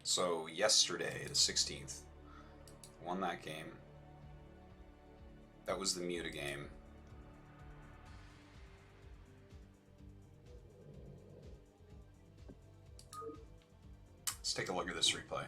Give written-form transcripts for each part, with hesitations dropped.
So yesterday, the 16th, won that game. That was the Muta game. Let's take a look at this replay.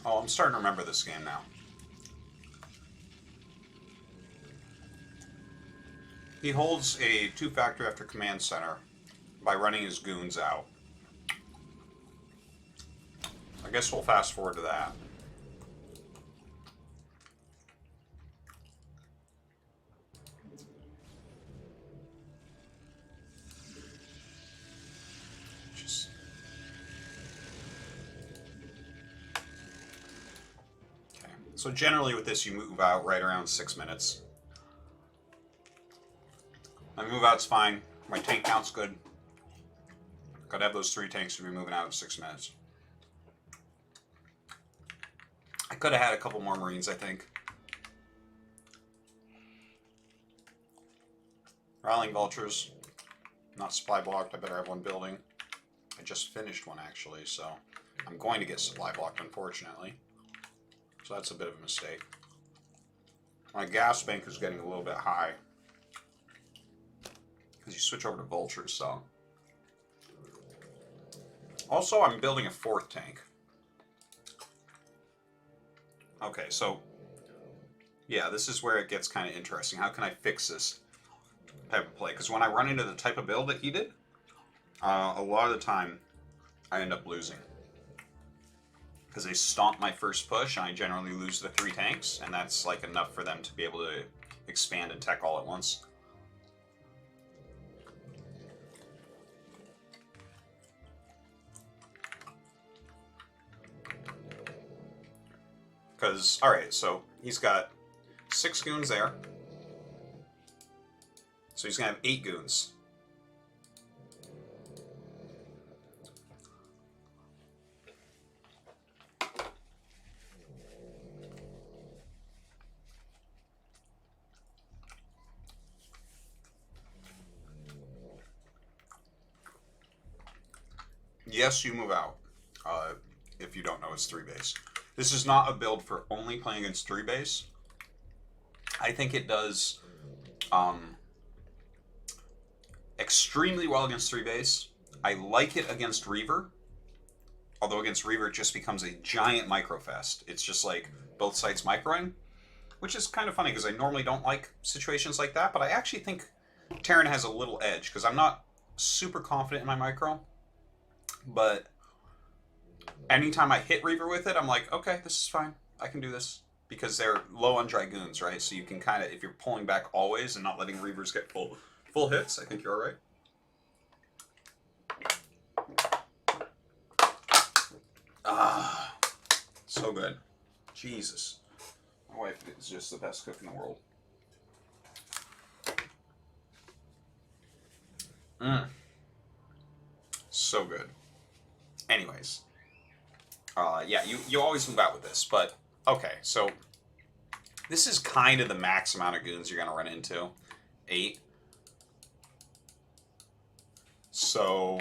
Oh, I'm starting to remember this game now. He holds a 2-factor after command center by running his goons out. I guess we'll fast forward to that. So generally with this, you move out right around 6 minutes. My move out's fine. My tank count's good. Gotta have those 3 tanks to be moving out in 6 minutes. I could have had a couple more Marines, I think. Rallying Vultures. Not supply blocked. I better have one building. I just finished one, actually, so I'm going to get supply blocked, unfortunately. So that's a bit of a mistake. My gas bank is getting a little bit high. Because you switch over to Vultures, so. Also, I'm building a 4th tank. Okay, so. Yeah, this is where it gets kind of interesting. How can I fix this type of play? Because when I run into the type of build that he did, a lot of the time, I end up losing. Because they stomp my first push, and I generally lose the 3 tanks, and that's like enough for them to be able to expand and tech all at once. Because, alright, so he's got 6 goons there. So he's going to have 8 goons. Yes, you move out. If you don't know, it's 3 base. This is not a build for only playing against 3 base. I think it does extremely well against 3 base. I like it against Reaver. Although against Reaver it just becomes a giant microfest. It's just like both sides microing. Which is kind of funny because I normally don't like situations like that. But I actually think Terran has a little edge because I'm not super confident in my micro. But anytime I hit Reaver with it, I'm like, okay, this is fine. I can do this. Because they're low on Dragoons, right? So you can kind of, if you're pulling back always and not letting Reavers get full hits, I think you're alright. Ah, so good. Jesus. My wife is just the best cook in the world. So good. Anyways. Yeah, you always move out with this, but okay, so this is kind of the max amount of goons you're going to run into. 8. So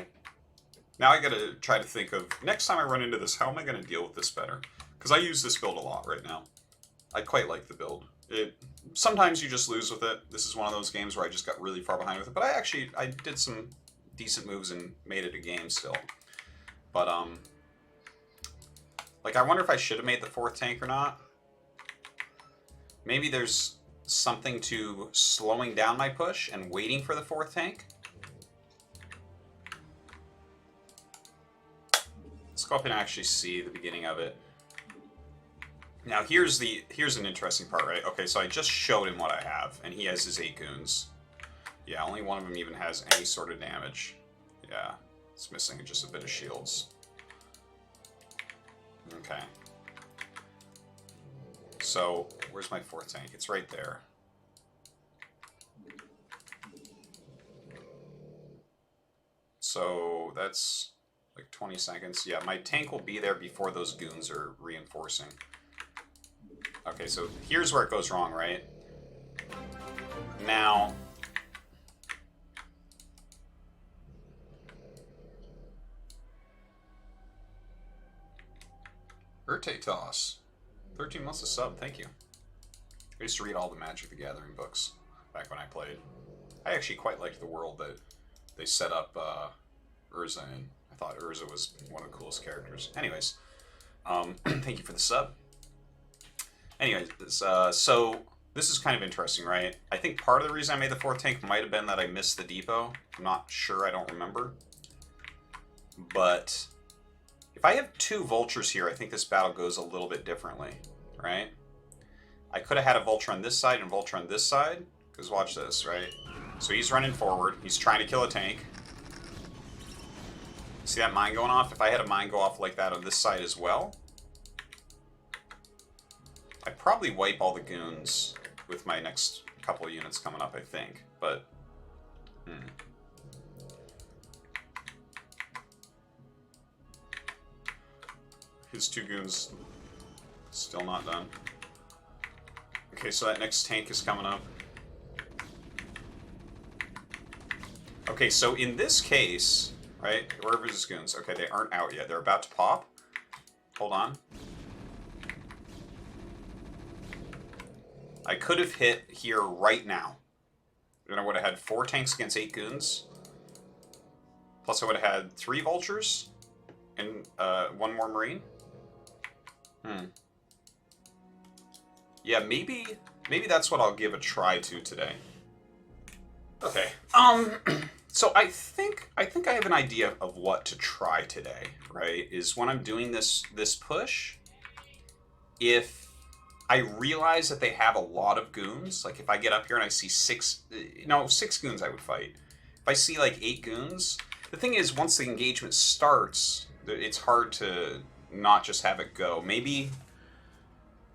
now I got to try to think of, next time I run into this, how am I going to deal with this better? Because I use this build a lot right now. I quite like the build. Sometimes you just lose with it. This is one of those games where I just got really far behind with it. But I did some decent moves and made it a game still. But, like, I wonder if I should have made the 4th tank or not. Maybe there's something to slowing down my push and waiting for the 4th tank. Let's go up and actually see the beginning of it. Now here's an interesting part, right? Okay, so I just showed him what I have, and he has his 8 goons. Yeah, only one of them even has any sort of damage. Yeah, it's missing just a bit of shields. Okay. So, where's my 4th tank? It's right there. So, that's like 20 seconds. Yeah, my tank will be there before those goons are reinforcing. Okay, so here's where it goes wrong, right? Now... Artosis. 13 months of sub, thank you. I used to read all the Magic the Gathering books back when I played. I actually quite liked the world that they set up Urza in. I thought Urza was one of the coolest characters. Anyways, thank you for the sub. Anyways, so this is kind of interesting, right? I think part of the reason I made the 4th tank might have been that I missed the depot. I'm not sure, I don't remember. But if I have 2 vultures here, I think this battle goes a little bit differently, right? I could have had a vulture on this side and a vulture on this side, because watch this, right? So he's running forward, he's trying to kill a tank. See that mine going off? If I had a mine go off like that on this side as well, I'd probably wipe all the goons with my next couple of units coming up, I think. But, his 2 goons still not done. Okay, so that next tank is coming up. Okay, so in this case, right, wherever his goons, okay, they aren't out yet. They're about to pop. Hold on. I could have hit here right now. Then I would have had 4 tanks against 8 goons. Plus I would have had 3 vultures and 1 more marine. Yeah, maybe that's what I'll give a try to today. Okay. So I think I have an idea of what to try today, right? Is when I'm doing this push, if I realize that they have a lot of goons, like if I get up here and I see 6 goons I would fight. If I see like 8 goons, the thing is once the engagement starts, it's hard to not just have it go. Maybe,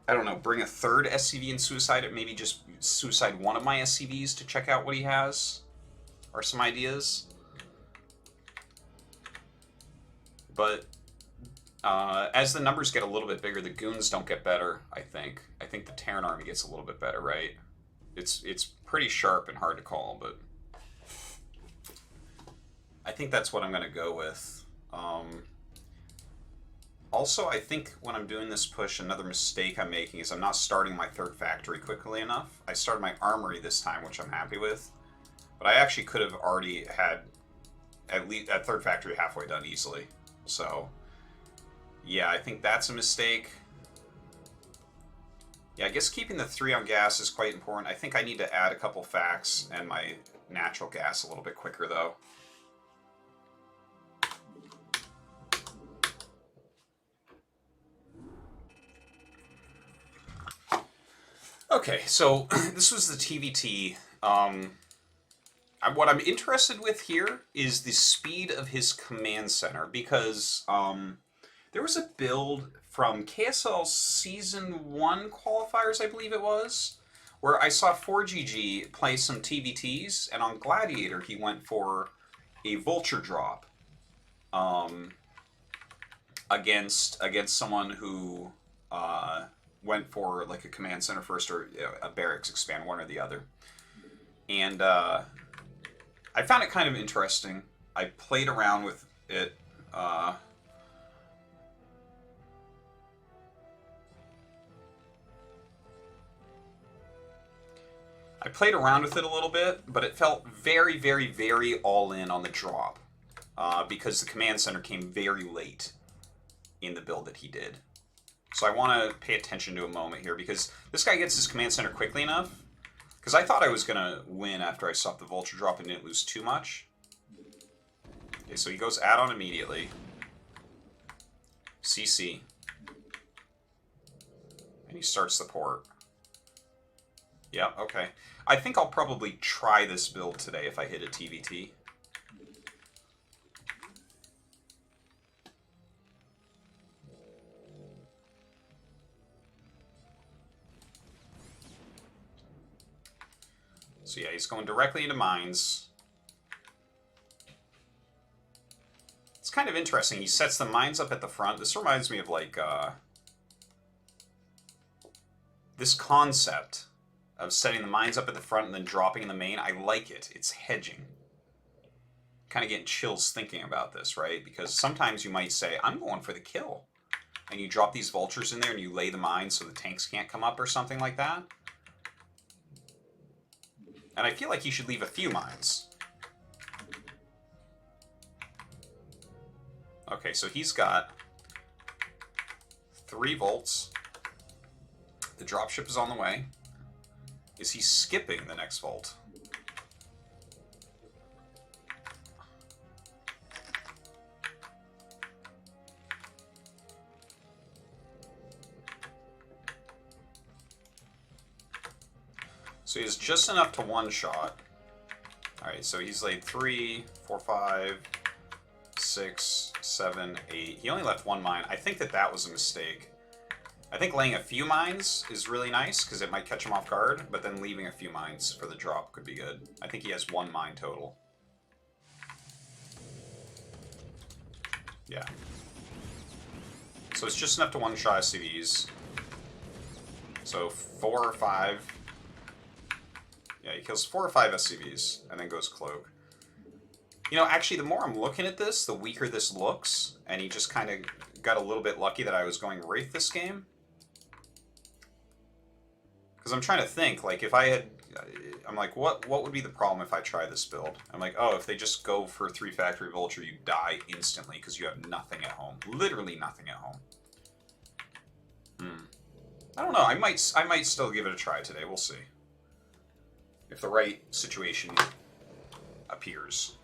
I don't know, bring a 3rd SCV and suicide it, maybe just suicide one of my SCVs to check out what he has, or some ideas. But as the numbers get a little bit bigger, the goons don't get better, I think. I think the Terran army gets a little bit better, right? It's pretty sharp and hard to call, but I think that's what I'm going to go with. Also, I think when I'm doing this push, another mistake I'm making is I'm not starting my 3rd factory quickly enough. I started my armory this time, which I'm happy with. But I actually could have already had at least that 3rd factory halfway done easily. So, yeah, I think that's a mistake. Yeah, I guess keeping the 3 on gas is quite important. I think I need to add a couple facts and my natural gas a little bit quicker, though. Okay, so this was the TVT. What I'm interested with here is the speed of his command center, because there was a build from KSL Season 1 qualifiers, I believe it was, where I saw 4GG play some TVTs, and on Gladiator he went for a Vulture drop against someone who went for like a command center first or a barracks expand, one or the other. And I found it kind of interesting. I played around with it. I played around with it a little bit, but it felt very, very, very all in on the drop because the command center came very late in the build that he did. So I want to pay attention to a moment here, because this guy gets his command center quickly enough. Because I thought I was going to win after I stopped the Vulture drop and didn't lose too much. Okay, so he goes add-on immediately. CC. And he starts the port. Yeah, okay. I think I'll probably try this build today if I hit a TVT. So yeah, he's going directly into mines. It's kind of interesting. He sets the mines up at the front. This reminds me of like this concept of setting the mines up at the front and then dropping in the main. I like it. It's hedging. Kind of getting chills thinking about this, right? Because sometimes you might say, I'm going for the kill. And you drop these vultures in there and you lay the mines so the tanks can't come up or something like that. And I feel like he should leave a few mines. Okay, so he's got 3 volts. The dropship is on the way. Is he skipping the next volt? So he has just enough to one-shot. Alright, so he's laid 3, 4, 5, 6, 7, 8. He only left 1 mine. I think that was a mistake. I think laying a few mines is really nice because it might catch him off guard, but then leaving a few mines for the drop could be good. I think he has 1 mine total. Yeah. So it's just enough to one-shot SCVs. So 4 or 5. Yeah, he kills 4 or 5 SCVs and then goes Cloak. You know, actually, the more I'm looking at this, the weaker this looks. And he just kind of got a little bit lucky that I was going Wraith this game. Because I'm trying to think, like, if I had... I'm like, what would be the problem if I try this build? I'm like, oh, if they just go for 3 Factory Vulture, you die instantly because you have nothing at home. Literally nothing at home. I don't know. I might still give it a try today. We'll see. If the right situation appears.